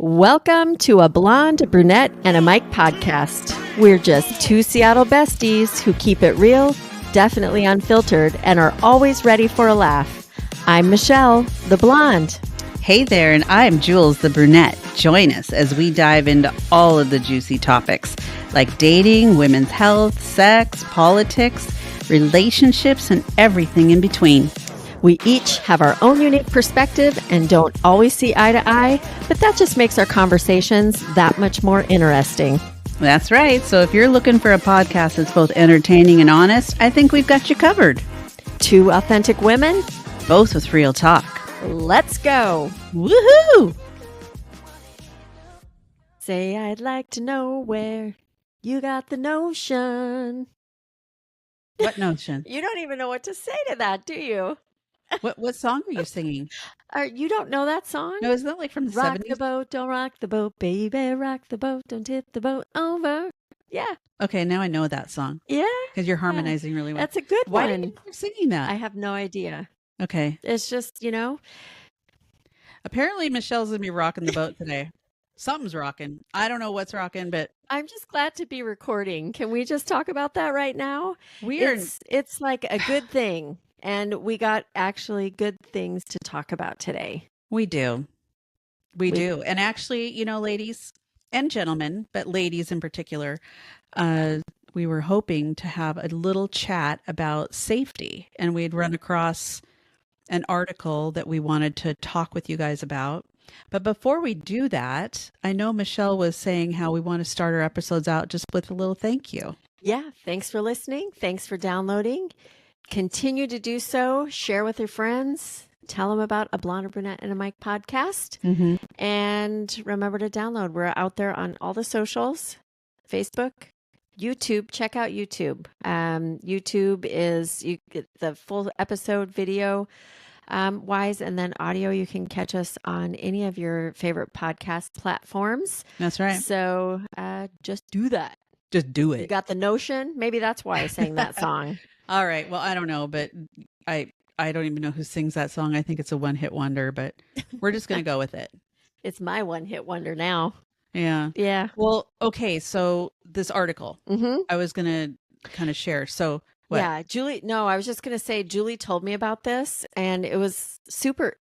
Welcome to a blonde, a brunette, and a Mike podcast. We're just two Seattle besties who keep it real, definitely unfiltered, and are always ready for a laugh. I'm Michelle, the blonde. Hey there, and I'm Jules, the brunette. Join us as we dive into all of the juicy topics like dating, women's health, sex, politics, relationships, and everything in between. We each have our own unique perspective and don't always see eye to eye, but that just makes our conversations that much more interesting. That's right. So if you're looking for a podcast that's both entertaining and honest, I think we've got you covered. Two authentic women, both with real talk. Let's go. Woohoo! Say I'd like to know where you got the notion. What notion? You don't even know what to say to that, do you? What song are you singing? You don't know that song? No, isn't that like from the Rock 70s? the boat, don't rock the boat, baby. Rock the boat, don't tip the boat over. Yeah. Okay, now I know that song. Yeah. Because you're harmonizing really well. That's a good Why one. did you keep singing that? I have no idea. Okay. It's just, Apparently Michelle's going to be rocking the boat today. Something's rocking. I don't know what's rocking, but I'm just glad to be recording. Can we just talk about that right now? we're It's like a good thing. And we got actually good things to talk about today. we do. We do. And actually, ladies and gentlemen, but ladies in particular, we were hoping to have a little chat about safety. And we'd run across an article that we wanted to talk with you guys about. But before we do that, I know Michelle was saying how we want to start our episodes out just with a little thank you. Yeah. Thanks for listening. Thanks for downloading. Continue to do so. Share with your friends. Tell them about a Blonde, a Brunette, and a Mike podcast. Mm-hmm. And remember to download. We're out there on all the socials, Facebook, YouTube. Check out YouTube. YouTube is the full episode video wise, and then audio. You can catch us on any of your favorite podcast platforms. That's right. So just do that. Just do You it. got the notion? Maybe that's why I sang that song. All right. Well, I don't know, but I don't even know who sings that song. I think it's a one-hit wonder, but we're just going to go with it. It's my one-hit wonder now. Yeah. Yeah. Well, okay. So this article Mm-hmm. I was going to kind of share. So what? Yeah, Julie. No, I was just going to say Julie told me about this, and it was super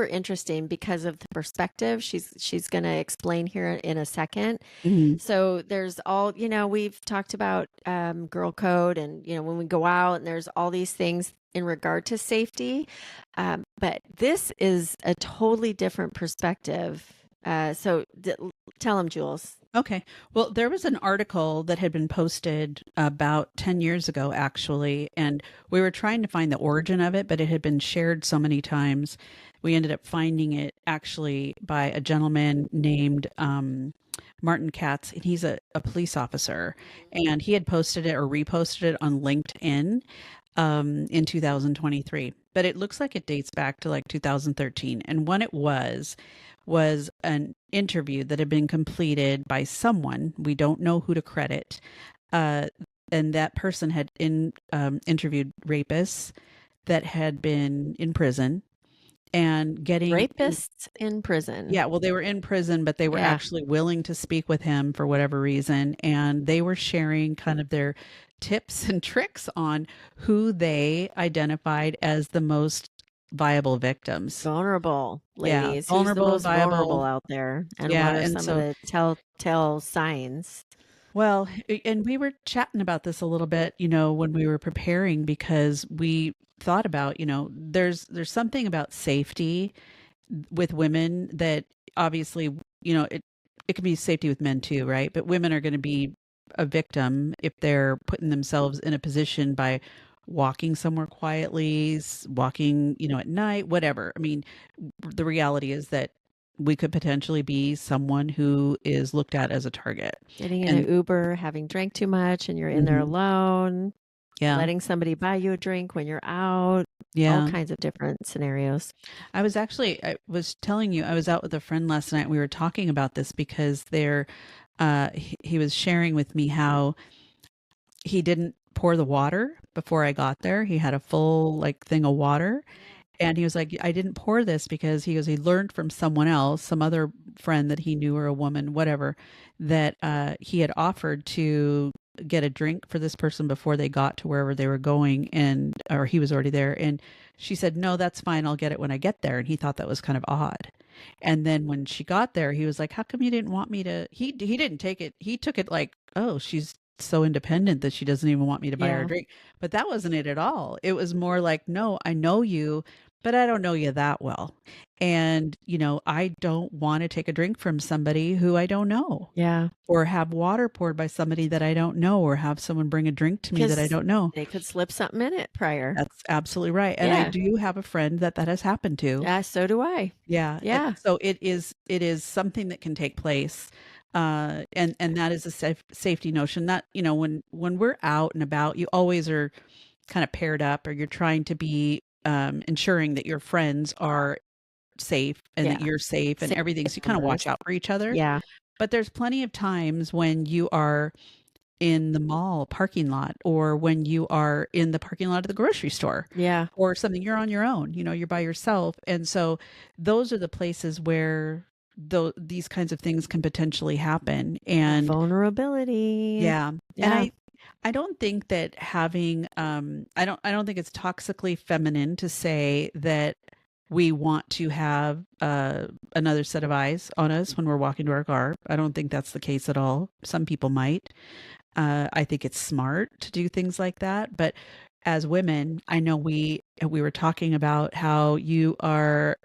interesting because of the perspective. She's going to explain here in a second. Mhm. So there's all, we've talked about girl code and, when we go out and there's all these things in regard to safety. But this is a totally different perspective. So tell them, Jules. Okay. Well, there was an article that had been posted about 10 years ago, actually, and we were trying to find the origin of it, but it had been shared so many times. We ended up finding it actually by a gentleman named Martin Katz, and he's a police officer, and he had posted it or reposted it on LinkedIn in 2023. But it looks like it dates back to like 2013. And what it was an interview that had been completed by someone. We don't know who to credit. And that person had interviewed rapists that had been in prison and getting Rapists in prison. Yeah, well, they were in prison, but they were actually willing to speak with him for whatever reason. And they were sharing kind of their tips and tricks on who they identified as the most viable victims. Vulnerable Yeah, ladies. vulnerable, Who's the most viable. vulnerable out there? And Yeah, what are and some of the telltale signs? Well, and we were chatting about this a little bit, when we were preparing, because we thought about, there's something about safety with women that obviously, it can be safety with men too, right? But women are going to be a victim if they're putting themselves in a position by walking somewhere quietly, walking, at night, whatever. I mean, the reality is that we could potentially be someone who is looked at as a target. Getting in an Uber, having drank too much, and you're in there alone. Yeah. Letting somebody buy you a drink when you're out. Yeah. All kinds of different scenarios. I was telling you, I was out with a friend last night. We were talking about this because he was sharing with me how he didn't pour the water before I got there. He had a full thing of water. And he was like, I didn't pour this because he goes, he learned from someone else, some other friend that he knew or a woman, whatever, that he had offered to get a drink for this person before they got to wherever they were going, and or he was already there. And she said, no, that's fine. I'll get it when I get there. And he thought that was kind of odd. And then when she got there, he was like, how come you didn't want me to? He didn't take it. He took it like, oh, she's so independent that she doesn't even want me to buy her a Yeah. drink. But that wasn't it at all. It was more like, no, I know you, but I don't know you that well. And, I don't want to take a drink from somebody who I don't know, Yeah. or have water poured by somebody that I don't know, or have someone bring a drink to me that I Because don't know. they could slip something in it prior. That's absolutely right. And I Yeah. do have a friend that has happened to. Yeah. So do I. Yeah. Yeah. So it is something that can take place. And that is a safety notion that, when we're out and about, you always are kind of paired up, or you're trying to be ensuring that your friends are safe and that Yeah. you're safe and Same everything. So you kind of numbers. watch out for each other. Yeah. But there's plenty of times when you are in the mall parking lot, or when you are in the parking lot of the grocery store Yeah. or something, you're on your own, you're by yourself. And so those are the places where these kinds of things can potentially happen. And Vulnerability. yeah. And Yeah. I don't think that having I don't think it's toxically feminine to say that we want to have another set of eyes on us when we're walking to our car. I don't think that's the case at all. Some people might. I think it's smart to do things like that. But as women, I know we were talking about how you are,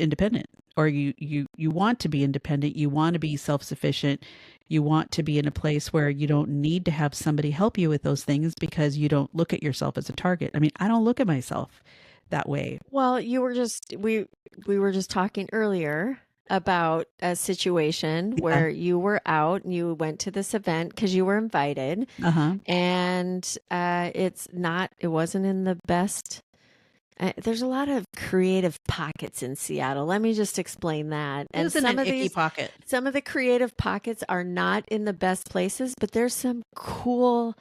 independent, or you want to be independent. You want to be self-sufficient. You want to be in a place where you don't need to have somebody help you with those things, because you don't look at yourself as a target. I mean, I don't look at myself that way. Well, we were just talking earlier about a situation Yeah. where you were out and you went to this event because you were invited, Uh-huh. and it wasn't in the best. There's a lot of creative pockets in Seattle. Let me just explain that. It And was in an icky pocket. some of the creative pockets are not in the best places, but there's some cool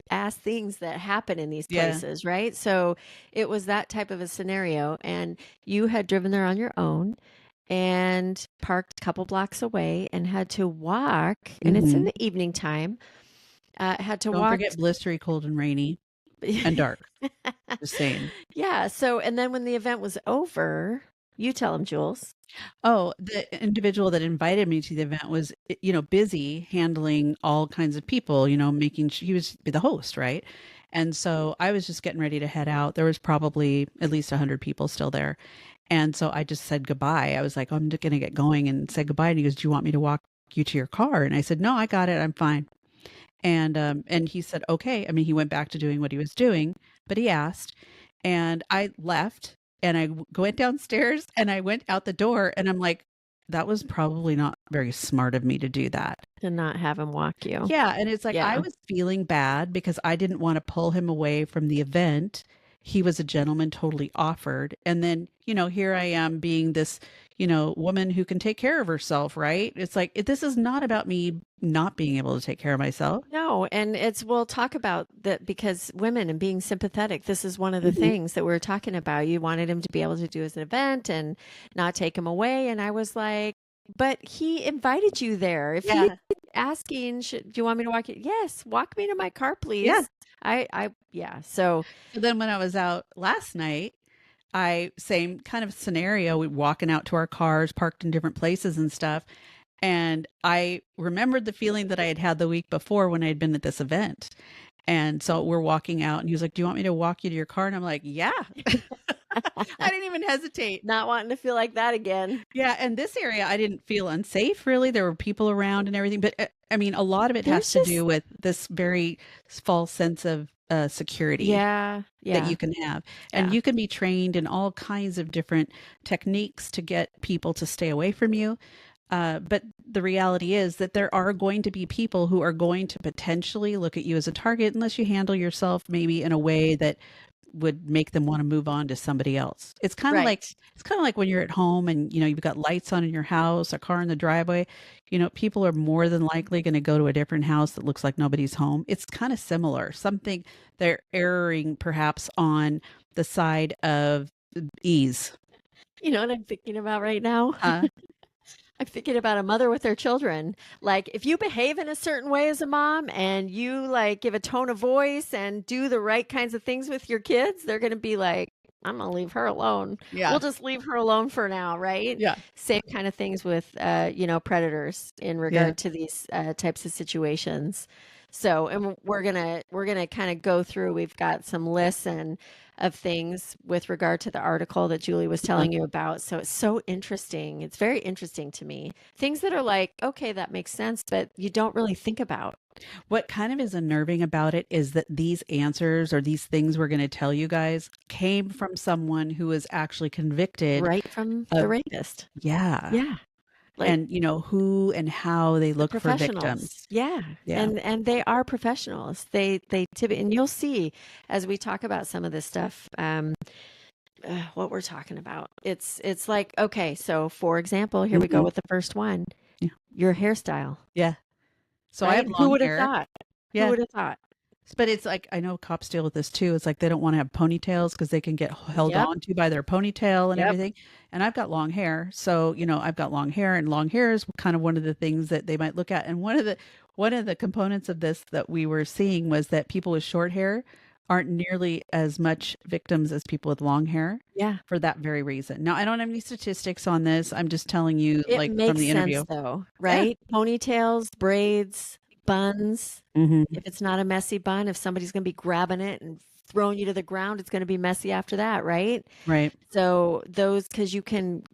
ass things that happen in these Yeah. places, right? So it was that type of a scenario, and you had driven there on your own and parked a couple blocks away and had to walk, and it's in Hmm. the evening time. Had to Don't walk. forget blistery cold and rainy and dark. Just saying. Yeah. So, and then when the event was over, you tell them, Jules. Oh, the individual that invited me to the event was, busy handling all kinds of people, making he was the host, right? And so I was just getting ready to head out. There was probably at least 100 people still there. And so I just said goodbye. I was like, I'm just going to get going, and said goodbye. And he goes, do you want me to walk you to your car? And I said, no, I got it. I'm fine. And he said, okay. I mean, he went back to doing what he was doing, but he asked, and I left, and I went downstairs, and I went out the door, and I'm like, that was probably not very smart of me to do that. To not have him walk you. Yeah. And it's like, I Yeah. was feeling bad because I didn't want to pull him away from the event. He was a gentleman, totally offered. And then, here I am being this, woman who can take care of herself, right? It's like, this is not about me not being able to take care of myself. No, and we'll talk about that because women and being sympathetic, this is one of the Mhm. things that we are talking about. You wanted him to be able to do his event and not take him away. And I was like, but he invited you there. If he's Yeah. asking, do you want me to walk you? Yes, walk me to my car, Yeah. please. Yeah. So, So then when I was out last night, same kind of scenario, we walking out to our cars, parked in different places and stuff. And I remembered the feeling that I had had the week before when I had been at this event. And so we're walking out, and he was like, do you want me to walk you to your car? And I'm like, yeah. I didn't even hesitate. not wanting to feel like that again. Yeah. And this area, I didn't feel unsafe really. There were people around and everything. But I mean, a lot of it has There's to just, do with this very false sense of security yeah, that yeah, you can have. And yeah. you can be trained in all kinds of different techniques to get people to stay away from you. But the reality is that there are going to be people who are going to potentially look at you as a target unless you handle yourself maybe in a way that would make them want to move on to somebody else. Right. It's kind of like when you're at home and you've got lights on in your house, a car in the driveway, people are more than likely going to go to a different house that looks like nobody's home. It's kind of similar. Something they're erring perhaps on the side of ease. You know what I'm thinking about right now? Huh? I'm thinking about a mother with their children. Like, if you behave in a certain way as a mom and you like give a tone of voice and do the right kinds of things with your kids, they're going to be like, I'm going to leave her alone. Yeah. We'll just leave her alone for now, right? Yeah. Same kind of things with, predators in Yeah. regard to these types of situations. So, and we're gonna kind of go through. We've got some lists and of things with regard to the article that Julie was telling you about. So it's so interesting. It's very interesting to me. Things that are like, okay, that makes sense, but you don't really think about. What kind of is unnerving about it is that these answers or these things we're going to tell you guys came from someone who was actually convicted Right from the of, rapist. yeah. Yeah. Like And, who and how they the look for victims. professionals. Yeah. Yeah. And they are professionals. They typically, and you'll see as we talk about some of this stuff, what we're talking about. It's like, okay, so for example, here we go Mhm. with the first one. Yeah. Your hairstyle, Yeah. So I have right? Who long would have hair. thought? Who Yeah. would have thought? But it's like, I know cops deal with this too. It's like they don't want to have ponytails because they can get held Yep. on to by their ponytail and Yep. everything. And I've got long hair. So, I've got long hair, and long hair is kind of one of the things that they might look at. And one of the components of this that we were seeing was that people with short hair aren't nearly as much victims as people with long hair Yeah. for that very reason. Now, I don't have any statistics on this. I'm just telling you, It like, from makes the sense interview. though, Yeah. right? Ponytails, braids, buns. Hmm. If it's not a messy bun, if somebody's going to be grabbing it and throwing you to the ground, it's going to be messy after that, right? Right. So those, because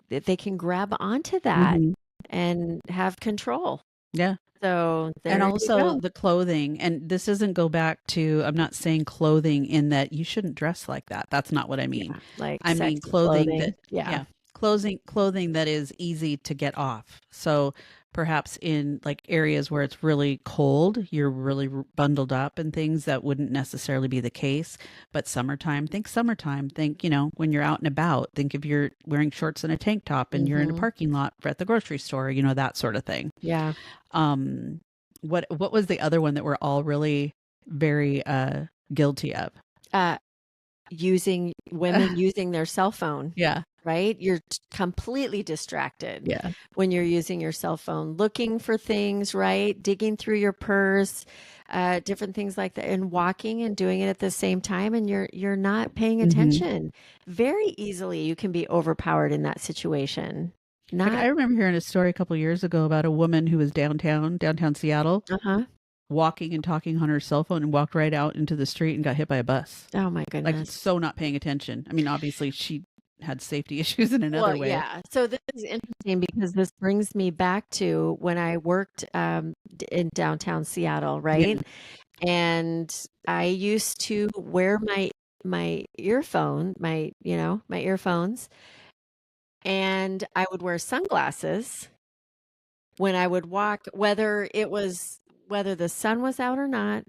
they can grab onto that Hmm. and have control. Yeah. So And there you also go. the clothing. And this doesn't go back to, I'm not saying clothing in that you shouldn't dress like that. That's not what I mean. Yeah, like I mean sexy clothing that, clothing. Yeah. yeah, clothing that is easy to get off. So perhaps in like areas where it's really cold, you're really bundled up and things that wouldn't necessarily be the case. But summertime, think, when you're out and about, think if you're wearing shorts and a tank top and you're in a Hmm. parking lot at the grocery store, that sort of thing. Yeah. Um, what was the other one that we're all really very guilty of? Uh, using women using their cell phone, Yeah. right? You're completely distracted Yeah. when you're using your cell phone, looking for things, right? Digging through your purse, different things like that, and walking and doing it at the same time, and you're not paying Hmm. attention. Very easily, you can be overpowered in that situation. Like I Not, remember hearing a story a couple years ago about a woman who was downtown Seattle, uh-huh. walking and talking on her cell phone and walked right out into the street and got hit by a bus. Oh my Like goodness. so not paying attention. I mean, obviously she had safety issues in Well, another way. yeah. So this is interesting because this brings me back to when I worked in downtown Seattle, Yeah. right? And I used to wear my earphone, my earphones, and I would wear sunglasses when I would walk, whether the sun was out or not.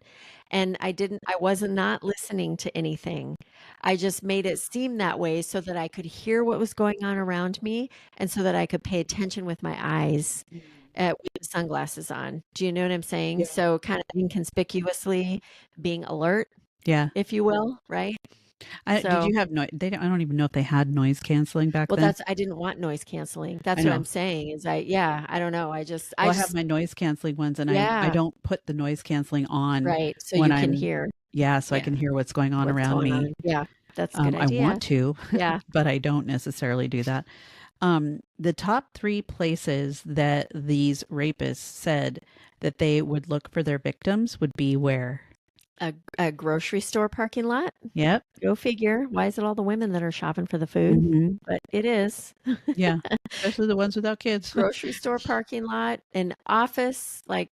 And I was not listening to anything. I just made it seem that way so that I could hear what was going on around me and so that I could pay attention with my eyes with the sunglasses on. Do you know what I'm saying? Yeah. So kind of inconspicuously being alert, Yeah. if you will, right? Did So, you have noise? I don't even know if they had noise canceling back well, then. I didn't want noise canceling. I That's what I'm know. saying is yeah, I don't know. I Well, I have just, my noise canceling ones, and I yeah, don't put the noise canceling on right. So when you can I'm, hear, yeah, so I yeah, can hear what's going on what's around going me. on. Yeah, that's a good I idea. want to, Yeah. but I don't necessarily do that. The top three places that these rapists said that they would look for their victims would be where? A grocery store parking lot. Yep. Go figure. Why is it all the women that are shopping for the food? Hmm. But it is. Yeah. Especially the ones without kids. Grocery store parking lot, an office like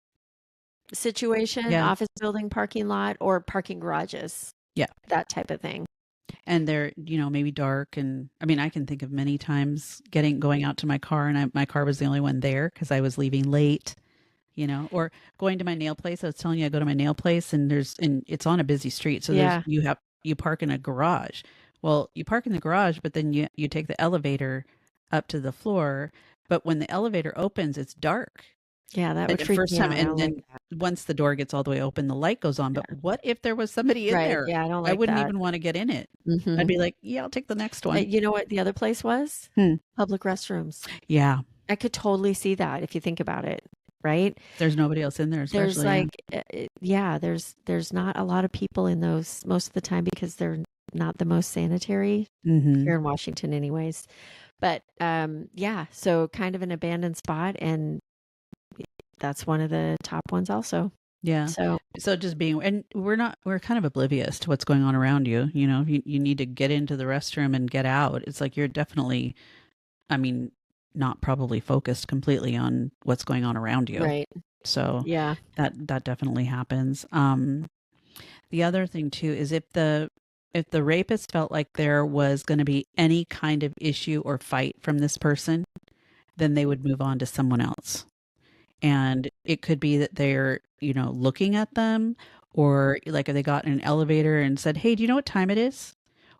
situation, Yeah. office building parking lot, or parking garages, Yeah. that type of thing. And they're, maybe dark. And I mean, I can think of many times going out to my car, and my car was the only one there because I was leaving late, or going to my nail place. I was telling you, I go to my nail place, and it's on a busy street. So Yeah. you park in a garage. Well, you park in the garage, but then you take the elevator up to the floor. But when the elevator opens, it's dark. Yeah, that And would the freak first me time, out. I and don't like then that. once the door gets all the way open, the light goes on. But Yeah. what if there was somebody in Right. there? Yeah, I don't I like wouldn't that. even want to get in it. I'd Mhm. be like, yeah, I'll take the next one. You know what the other place was? Hmm. Public restrooms. Yeah. I could totally see that if you think about it, right? There's nobody else in there, There's especially. Yeah. like, yeah, there's not a lot of people in those most of the time because they're not the most sanitary Mm-hmm. here in Washington, anyways. But yeah, so kind of an abandoned spot, and that's one of the top ones also. Yeah. So So just being, and we're kind of oblivious to what's going on around you. You know, if you need to get into the restroom and get out, it's like you're definitely, I mean, not probably focused completely on what's going on around you. right, So yeah, that definitely happens. The other thing too is if the rapist felt like there was going to be any kind of issue or fight from this person, then they would move on to someone else. And it could be that they're, looking at them, or like if they got in an elevator and said, "Hey, do you know what time it is?"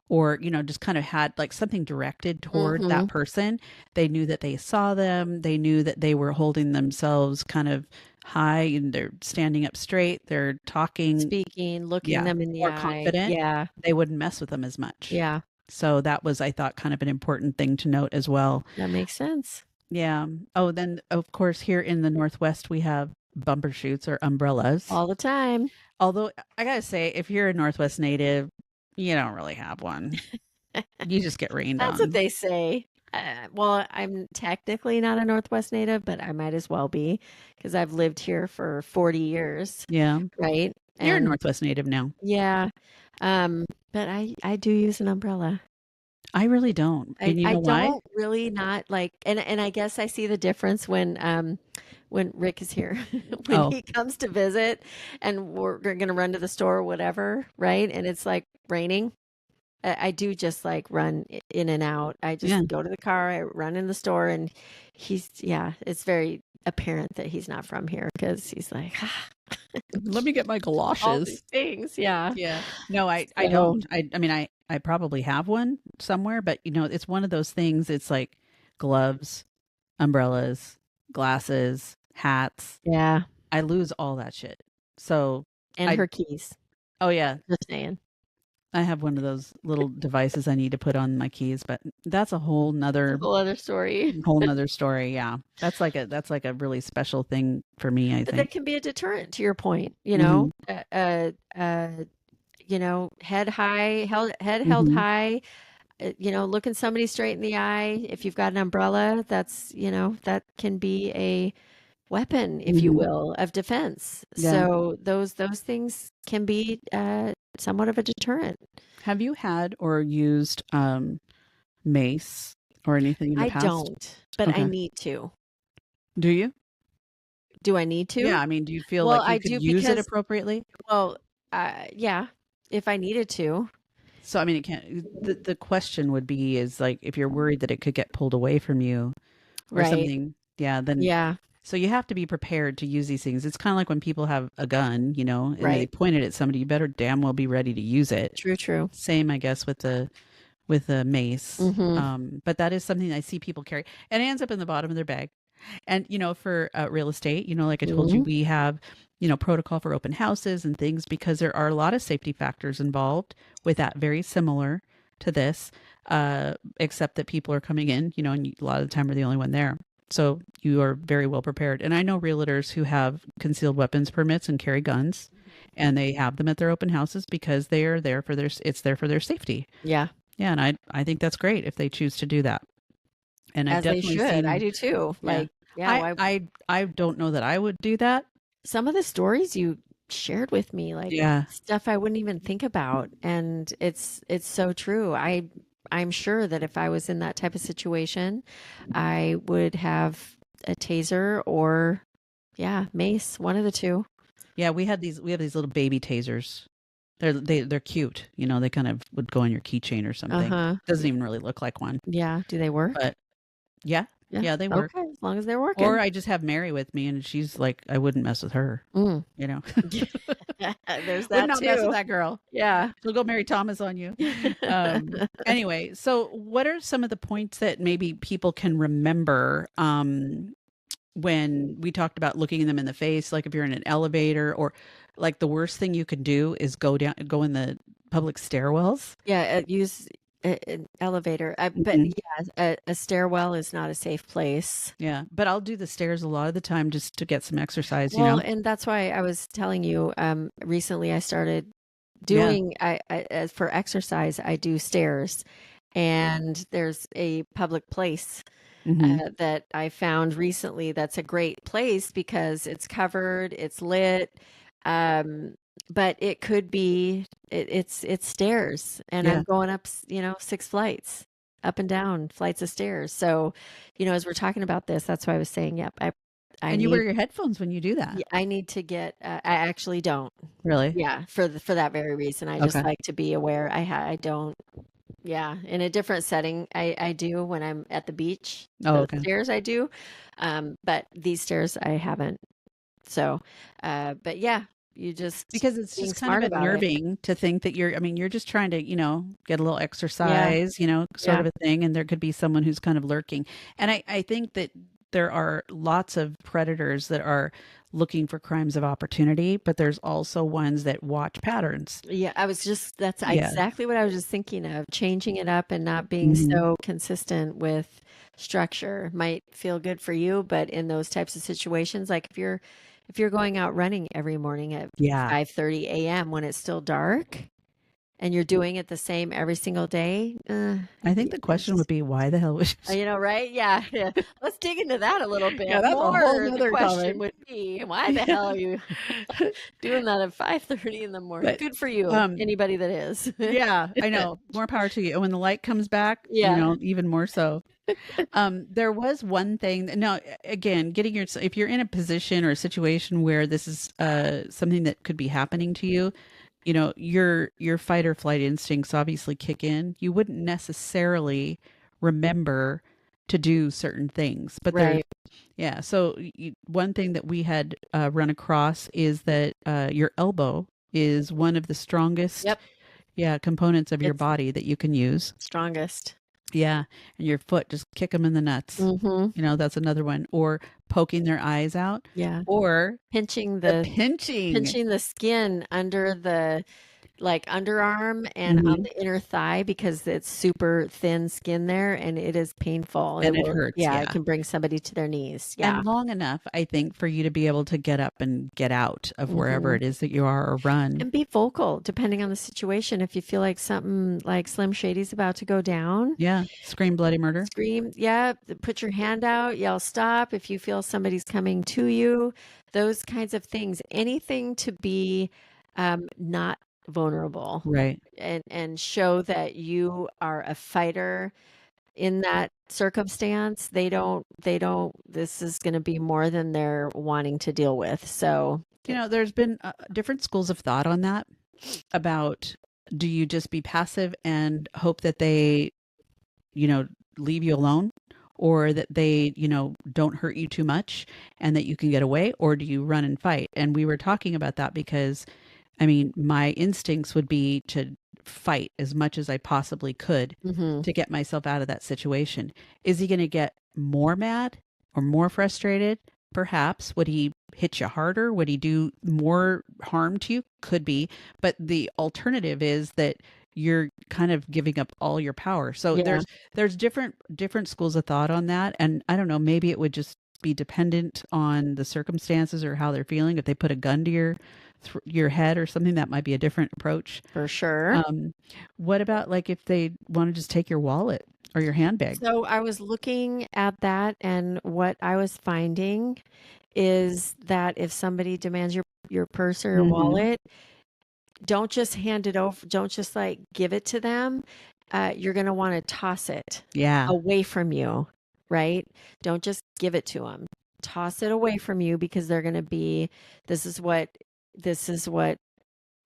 Or, just kind of had like something directed toward hmm that person. They knew that they saw them. They knew that they were holding themselves kind of high and they're standing up straight. They're talking, speaking, looking yeah, them in the more eye. confident. Yeah, They wouldn't mess with them as much. yeah, So that was, I thought, kind of an important thing to note as well. that makes sense. Yeah. Oh, then of course, here in the Northwest, we have bumper shoots or umbrellas. All the time. Although I gotta say, if you're a Northwest native, you don't really have one. You just get rained That's what on. they say. Well, I'm technically not a Northwest native, but I might as well be because I've lived here for 40 years, Yeah. right? You're a And Northwest native now. yeah, but I do use an umbrella. I really don't. I And you I know why? don't really not like, and I guess I see the difference when Rick is here when Oh, he comes to visit and we're gonna run to the store or whatever, right? And it's like raining. I do just like run in and out. I yeah. just go to the car, I run in the store, and yeah, it's very apparent that he's not from here because he's like, Let me get my all galoshes. these things. Yeah. Yeah. No, I So, don't. I mean, I probably have one somewhere, but it's one of those things. It's like gloves, umbrellas, glasses, hats. yeah. I lose all that shit. So And I, her keys. oh yeah, Just saying. I have one of those little devices I need to put on my keys, but that's a It's a whole other story. whole nother story. Yeah. That's like a really special thing for me, I But that think. can be a deterrent to your point, Hmm. head high, head held Hmm. high, looking somebody straight in the eye. If you've got an umbrella, that can be a weapon, if you Hmm. will, of defense. Yeah. So those things can be somewhat of a deterrent. Have you had or used mace or anything in the I past? don't, but I Okay. need to. Do you? Do I need Yeah. to? I mean, do you feel Well, like I you could do use it because, appropriately? well, yeah, if I needed to, So, I mean, it can't, the question would be is like, if you're worried that it could get pulled away from you or right? something, yeah, then Yeah, so you have to be prepared to use these things. It's kind of like when people have a gun, and they right. point it at somebody, you better damn well be ready to use it. True, true. Same, I guess, with the mace. Mhm. But that is something I see people carry, and it ends up in the bottom of their bag. And for real estate, like I told you, Mhm. we have protocol for open houses and things because there are a lot of safety factors involved with that, very similar to this, except that people are coming in, and a lot of the time we're the only one there. So you are very well prepared. And I know realtors who have concealed weapons permits and carry guns, and they have them at their open houses because they are there for it's there for their safety. Yeah, Yeah, and I think that's great if they choose to do that. And I've as they definitely should. I seen, do too. yeah. Like, yeah, I why I I don't know that I would do that. some of the stories you shared with me, like Yeah. stuff I wouldn't even think about, and it's so true. I'm sure that if I was in that type of situation, I would have a taser or yeah, mace, one of the two. Yeah, we have these little baby tasers. They're cute. They kind of would go on your keychain or something. Uh-huh. Doesn't even really look like one. Yeah, do they work? But yeah. Yeah. Yeah, they work. Okay, as long as they're Or working. I just have Mary with me and she's like I wouldn't mess with her, Mm. you know. There's Would that not mess with too. that girl. Yeah. She'll go Mary Thomas on you. Anyway, so what are some of the points that maybe people can remember when we talked about looking them in the face, like if you're in an elevator, or like the worst thing you could do is go in the public stairwells. Yeah, use an elevator. But Mhm. yeah, a stairwell is not a safe place. Yeah, but I'll do the stairs a lot of the time just to get some exercise, you Well, know? and that's why I was telling you, recently I started Yeah. doing, as for exercise, I do stairs. And there's a public place Mhm. that I found recently that's a great place because it's covered, it's lit, um, but it could be it's stairs, and I'm Yeah. going up, 6 flights, up and down flights of stairs. So, as we're talking about this, that's why I was saying, yep, I And you wear need your headphones when you do that. yeah, I need to get. I actually don't. Really? Yeah, for that very reason, I just Okay. like to be aware. I don't. Yeah, in a different setting, I do when I'm at the beach. Oh, Those okay. stairs I do, but these stairs I haven't. So, but yeah, you just Because it's being just kind of smart about it. unnerving to think that you're just trying to, get a little Yeah, exercise, sort yeah. of a thing, and there could be someone who's kind of lurking. And I think that there are lots of predators that are looking for crimes of opportunity, but there's also ones that watch patterns. Yeah, that's Yeah. exactly what I was just thinking of, changing it up and not being Mhm. so consistent with structure. Might feel good for you, but in those types of situations, like if you're going out running every morning at Yeah. 5:30 a.m. when it's still dark and you're doing it the same every single day, I think the question would be, why the hell was right? Yeah, yeah. Let's dig into that a little Yeah, bit that's a whole more. The nother question comment. would be, why the hell Yeah. are you doing that at 5:30 in the morning? But, Good for you, um anybody that is. yeah, I know. More power to you. And when the light comes back, Yeah. even more so. There was one thing now, again, getting your if you're in a position or a situation where this is something that could be happening to you, your fight or flight instincts obviously kick in. You wouldn't necessarily remember to do certain things, but there's Right. yeah. So one thing that we had run across is that your elbow is one of the strongest, Yep. yeah, components of your It's body that you can use. strongest. Yeah, and your foot, just kick them in the nuts. Mhm. That's another one. Or poking their eyes out, Yeah. or Pinching the the pinching. pinching the skin under the like underarm and on Mhm. the inner thigh because it's super thin skin there and it is painful. It And it will, hurts, yeah, it yeah. can bring somebody to their knees. Yeah. And long enough, I think, for you to be able to get up and get out of wherever Mhm. it is that you are or run. And be vocal depending on the situation. If you feel like something like Slim Shady's about to go down, Yeah, scream bloody murder. scream, yeah, put your hand out, yell stop if you feel somebody's coming to you, those kinds of things. Anything to be not vulnerable Right. and show that you are a fighter in that circumstance. They don't this is going to be more than they're wanting to deal with. So, There's been different schools of thought on that about, do you just be passive and hope that they, you know, leave you alone, or that they, don't hurt you too much and that you can get away, or do you run and fight? And we were talking about that because, I mean, my instincts would be to fight as much as I possibly could mhm, to get myself out of that situation. Is he going to get more mad or more frustrated? Perhaps. Would he hit you harder? Would he do more harm to you? Could be. But the alternative is that you're kind of giving up all your power. So yeah, there's different schools of thought on that. And I don't know, maybe it would just be dependent on the circumstances or how they're feeling. If they put a gun to your head or something, that might be a different approach. for sure. Um, what about like if they want to just take your wallet or your handbag? So I was looking at that, and what I was finding is that if somebody demands your purse or your Hmm. wallet, don't just hand it over, don't just like give it to them. You're going to want to toss it Yeah. away from you, right? Don't just give it to them. Toss it away from you because they're going to be this is what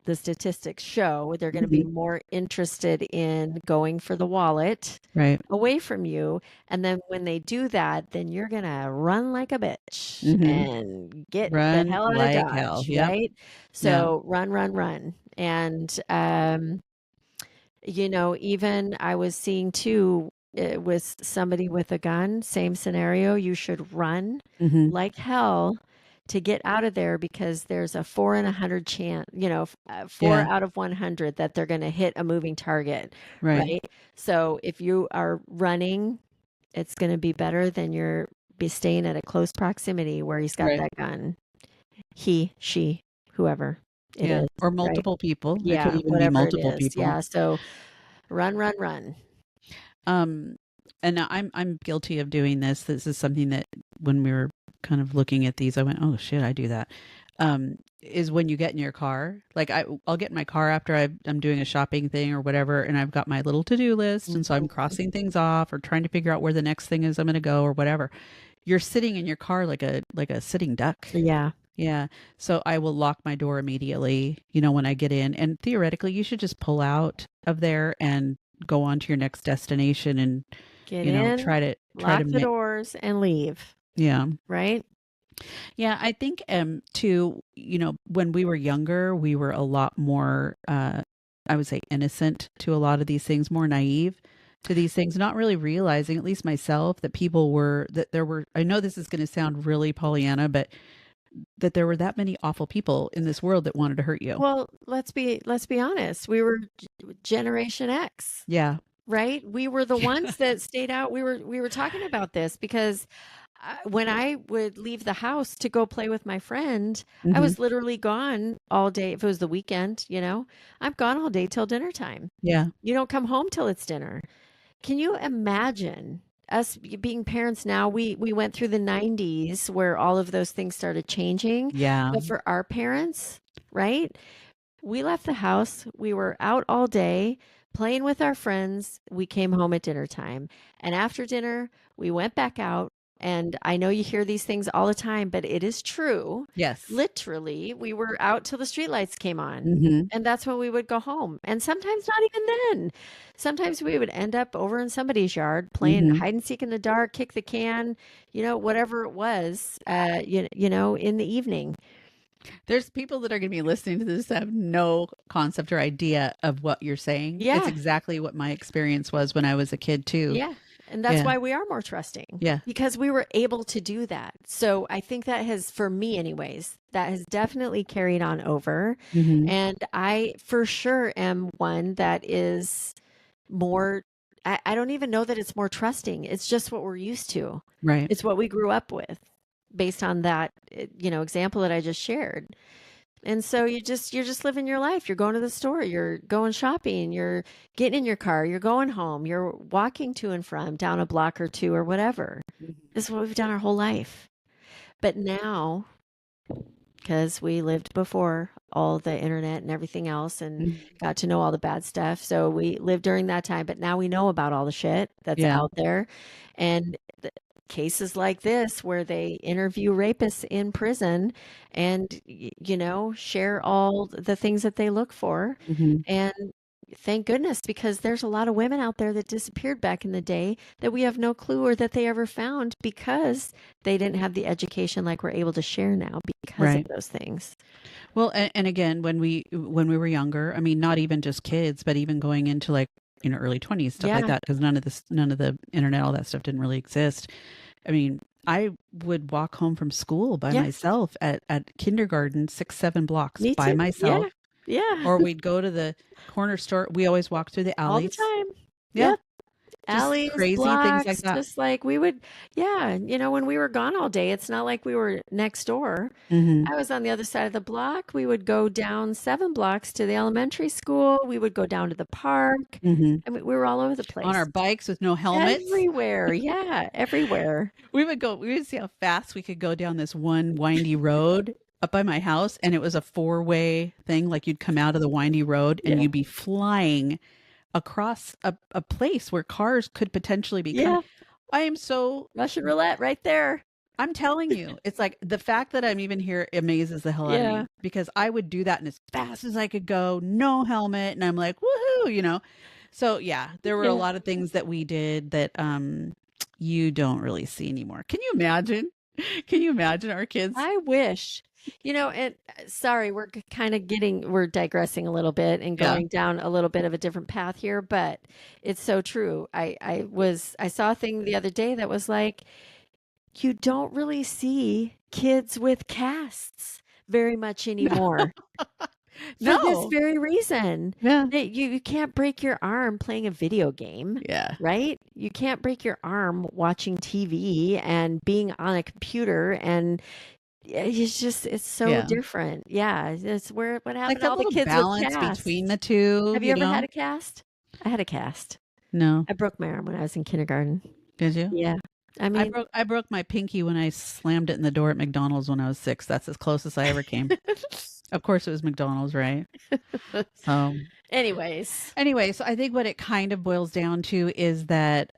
the statistics show. They're going to be Hmm. more interested in going for the wallet Right. away from you. And then when they do that, then you're going to run like a bitch Hmm. and get the Run hell out of like hell. Dodge, Yep. right? Yeah. So run, run, run. And, even I was seeing too, it was somebody with a gun, same scenario, you should run Hmm. like hell to get out of there because there's a 4 in 100 chance, four Yeah. out of 100 that they're going to hit a moving target, Right. right? So if you are running, it's going to be better than be staying at a close proximity where he's got Right. that gun. He, she, whoever it Yeah. is, Or right? multiple people. It could Yeah, even be whatever it multiple is. people. Yeah. So run, run, run. Um, and now I'm guilty of doing this. This is something that when we were kind of looking at these, I went, "Oh shit, I do that." Is when you get in your car. Like I'll get in my car after I'm doing a shopping thing or whatever, and I've got my little to-do list, and so I'm Mhm. crossing things off or trying to figure out where the next thing is I'm going to go or whatever. You're sitting in your car like a sitting duck. Yeah. Yeah. So I will lock my door immediately, when I get in. And theoretically, you should just pull out of there and go on to your next destination and, Get in, try to lock the doors, and leave, yeah. right? Yeah, I think too, when we were younger, we were a lot more I would say innocent to a lot of these things, more naive to these things, not really realizing, at least myself, that there were, I know this is going to sound really Pollyanna, but that there were that many awful people in this world that wanted to hurt you. Well, let's be honest. We were Generation X, Yeah. right? We were the ones that stayed out. We were talking about this because when I would leave the house to go play with my friend, I Hmm. was literally gone all day. If it was the weekend, I'm gone all day till dinner time. Yeah. You don't come home till it's dinner. Can you imagine us being parents now? We went through the 90s where all of those things started changing. Yeah. But for our parents, right? We left the house, we were out all day playing with our friends. We came home at dinner time. And after dinner, we went back out. And I know you hear these things all the time, but it is true. Yes. Literally, we were out till the streetlights came on. Hmm. And that's when we would go home. And sometimes not even then. Sometimes we would end up over in somebody's yard playing Hmm. hide and seek in the dark, kick the can, whatever it was, in the evening. There's people that are going to be listening to this that have no concept or idea of what you're saying. It's Yeah. exactly what my experience was when I was a kid too. Yeah. And that's Yeah. why we are more trusting Yeah. because we were able to do that. So I think that has, for me, anyways, that has definitely carried on over. Hmm. And I for sure am one that is more, I don't even know that it's more trusting. It's just what we're used to, Right. it's what we grew up with based on that, example that I just shared. And so you're just living your life. You're going to the store, you're going shopping, you're getting in your car, you're going home, you're walking to and from down a block or two or whatever. This is what we've done our whole life. But now, because we lived before all the internet and everything else and Mhm. got to know all the bad stuff. So we lived during that time, but now we know about all the shit that's Yeah. out there. And cases like this where they interview rapists in prison and share all the things that they look for. Hmm. And thank goodness, because there's a lot of women out there that disappeared back in the day that we have no clue or that they ever found because they didn't have the education like we're able to share now because of Right. those things. Well, and again, when we were younger, I mean, not even just kids, but even going into like, early 20s, stuff like Yeah. that, because none of the internet, all that stuff didn't really exist. I mean, I would walk home from school by Yeah. myself at kindergarten, 6, 7 blocks Me by too. myself, Yeah. Yeah. or we'd go to the corner store. We always walked through the All the alleys. time. Yeah, Yep. just Alleys, crazy things like blocks, that. just like we would, yeah, when we were gone all day, it's not like we were next door. Hmm. I was on the other side of the block. We would go down 7 blocks to the elementary school. We would go down to the park. Hmm. I mean, we were all over the On our place. bikes with no helmets. Everywhere. Yeah, everywhere. We would see how fast we could go down this one windy road up by my house. And it was a four-way thing. Like you'd come out of the windy road and Yeah. you'd be flying across a place where cars could potentially be coming. Yeah. I am so, Russian roulette right there. I'm telling you, it's like the fact that I'm even here amazes the hell out of Yeah. me because I would do that and as fast as I could go, no helmet. And I'm like, woohoo. So yeah, there were a Yeah. lot of things that we did that you don't really see anymore. Can you imagine? Can you imagine our kids? I wish. And sorry, we're digressing a little bit and Yeah. going down a little bit of a different path here, but it's so true. I saw a thing the other day that was like, you don't really see kids with casts very much anymore for this No. very reason. Yeah. That you can't break your arm playing a video game, Yeah. right? You can't break your arm watching TV and being on a computer, and it's so Yeah. different. Yeah, it's where what Like happened to that all the little kids with balance between casts? the two, Have you you ever had know? a cast? I had a cast. No. I broke my arm when I was in kindergarten. Did you? Yeah. I mean, I broke my pinky when I slammed it in the door at McDonald's when I was 6. That's as close as I ever came. Of course, it was McDonald's, right? So, anyways, anyway, so I think what it kind of boils down to is that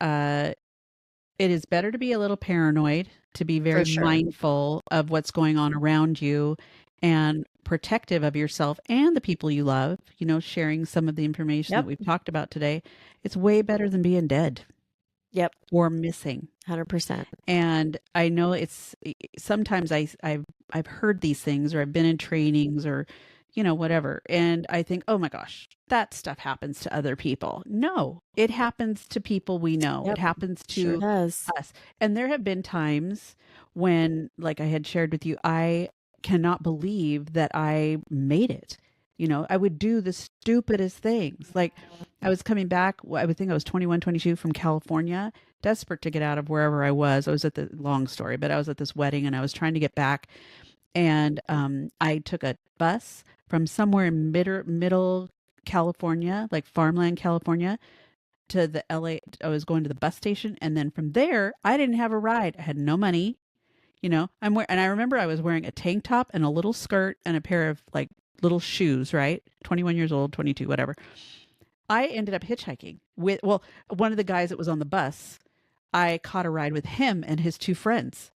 it is better to be a little paranoid, to be for very sure. mindful of what's going on around you and protective of yourself and the people you love, sharing some of the information that Yep. we've talked about today. It's way better than being dead Yep. or missing. 100%. And I know it's sometimes I've heard these things, or I've been in trainings, or whatever, and I think, oh my gosh, that stuff happens to other people. No, it happens to people we know. It Yep. happens Sure to does. us. And there have been times when, like I had shared with you, I cannot believe that I made it. I would do the stupidest things. Like, I was coming back, I would think I was 21, 22, from California, desperate to get out of wherever I was. I was at the long story, but I was at this wedding and I was trying to get back. And I took a bus from somewhere in middle California, like farmland California, to the LA. I was going to the bus station. And then from there, I didn't have a ride. I had no money. And I remember I was wearing a tank top and a little skirt and a pair of like little shoes, right? 21 years old, 22, whatever. I ended up hitchhiking with, well, one of the guys that was on the bus. I caught a ride with him and his two friends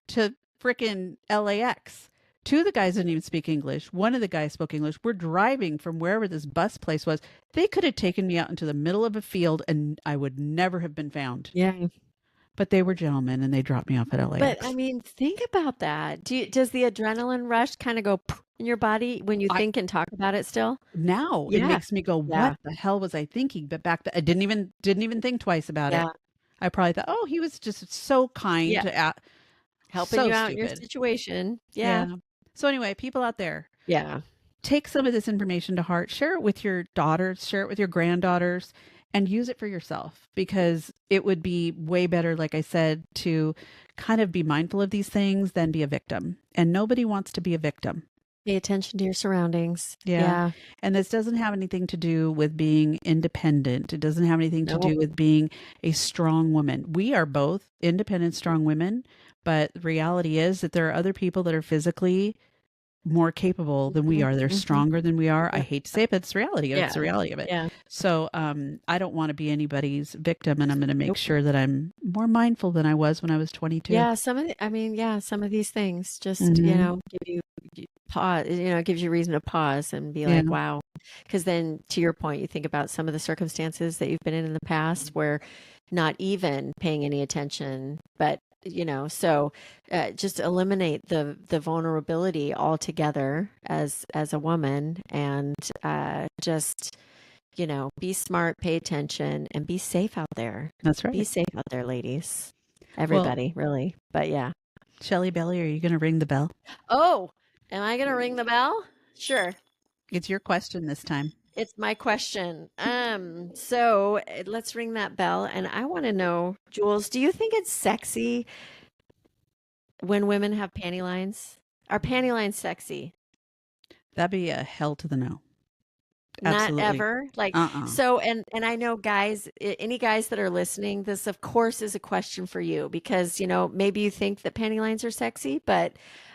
to frickin' LAX. Two of the guys didn't even speak English. One of the guys spoke English. We're driving from wherever this bus place was. They could have taken me out into the middle of a field and I would never have been found. Yeah. But they were gentlemen and they dropped me off at But I LAX. mean, think about that. Does the adrenaline rush kind of go in your body when you I think and talk about it still? Now it Yeah. makes me go, Yeah. what the hell was I thinking? But back then I didn't even think twice about it. Yeah. I probably thought, oh, he was just so kind Yeah. to Helping so you out in your stupid. situation. Yeah. Yeah. So anyway, people out there, Yeah. take some of this information to heart, share it with your daughters, share it with your granddaughters, and use it for yourself, because it would be way better, like I said, to kind of be mindful of these things than be a victim. And nobody wants to be a victim. Pay attention to your surroundings. Yeah. Yeah. And this doesn't have anything to do with being independent. It doesn't have anything to No. do with being a strong woman. We are both independent, strong women, but the reality is that there are other people that are physically more capable than we Mhm. are. They're Mhm. stronger than we are. I Yeah. hate to say it, but it's reality. It's Yeah. the reality of it. Yeah. So I don't want to be anybody's victim, and I'm going to make Nope. sure that I'm more mindful than I was when I was 22. Yeah, some of these things just, Hmm. give you pause, gives you reason to pause and be Yeah, like, wow. Because then to your point, you think about some of the circumstances that you've been in the past where not even paying any attention, but so just eliminate the vulnerability altogether as a woman, and just be smart, pay attention, and be safe out there. that's Be right. safe out there, ladies. Well, Everybody, really. But yeah. Shelly Belly, are you going to ring the bell? Oh, am I going to ring the bell? Sure. It's your question this time. It's my question. So let's ring that bell. And I want to know, Jules, do you think it's sexy when women have panty lines? Are panty lines sexy? That'd be a hell to the no. Not Absolutely. ever. Like, Uh-uh. so, and I know guys, any guys that are listening, this of course is a question for you because, maybe you think that panty lines are sexy, but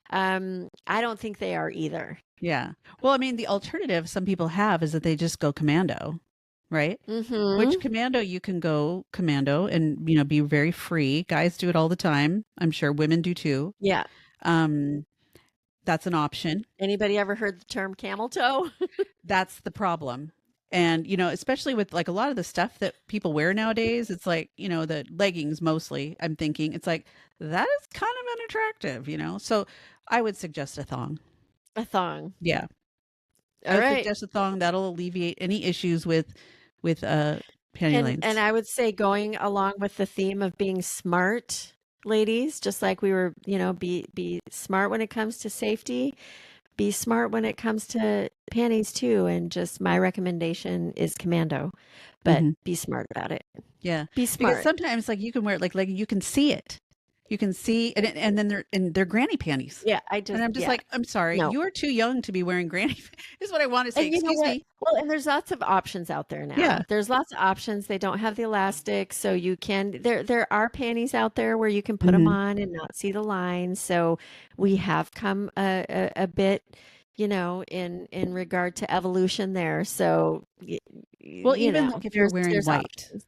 I don't think they are either. Yeah. Well, I mean, the alternative some people have is that they just go commando, right? Which Mm-hmm. commando, you can go commando and, be very free. Guys do it all the time. I'm sure women do too. Yeah. Um, that's an option. Anybody ever heard the term camel toe? That's the problem. And, especially with like a lot of the stuff that people wear nowadays, it's like, the leggings mostly, I'm thinking it's like, that is kind of unattractive. So I would suggest a thong. A thong. Yeah. I All would right. suggest a thong. That'll alleviate any issues with panty And lines. I would say going along with the theme of being smart, ladies, just like we were, be smart when it comes to safety, be smart when it comes to panties too. And just my recommendation is commando, but Hmm. be smart about it. Yeah. Be Because smart. sometimes like you can wear it like you can see it. You can see and then they're granny panties. Yeah, And I'm just like, I'm sorry, no. you are too young to be wearing granny is what I want to say. And you know Excuse what? me. Well, and there's lots of options out there Yeah. now. There's lots of options. They don't have the elastic, so you can there are panties out there where you can put them Hmm. on and not see the lines. So we have come a bit, in regard to evolution there. So Well, even like if you're wearing there's white, options.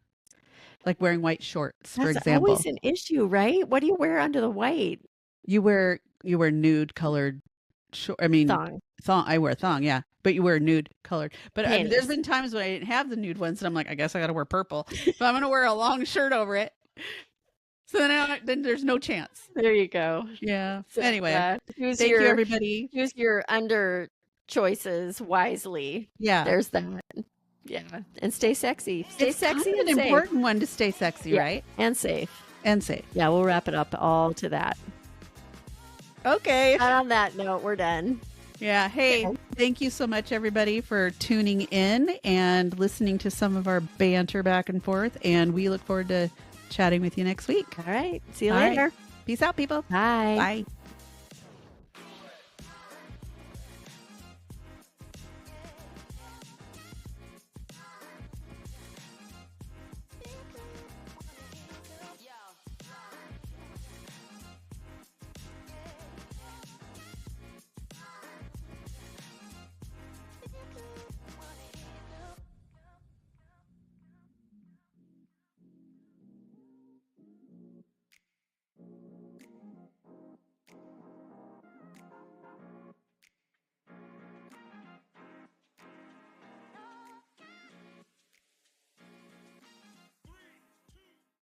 like wearing white shorts, for That's example, always an issue, right? What do you wear under the white you wear nude colored short. I mean, thong thong. I wear a thong, yeah, but you wear nude colored. But I mean, there's panties? been times when I didn't have the nude ones, and I'm like, I guess I got to wear purple. But I'm gonna wear a long shirt over it. So then there's no chance. There you go. Yeah. So Anyway, choose thank you, your everybody. choose your under choices wisely. Yeah. There's that. Yeah. And stay sexy. Stay It's kind sexy of and an safe. important one to stay sexy, Yeah. right? And safe. And safe. Yeah, we'll wrap it up all to that. Okay. And on that note, we're done. Yeah. Hey, thank you so much, everybody, for tuning in and listening to some of our banter back and forth. And we look forward to chatting with you next week. All right. See you All right. later. Peace out, people. Bye. Bye.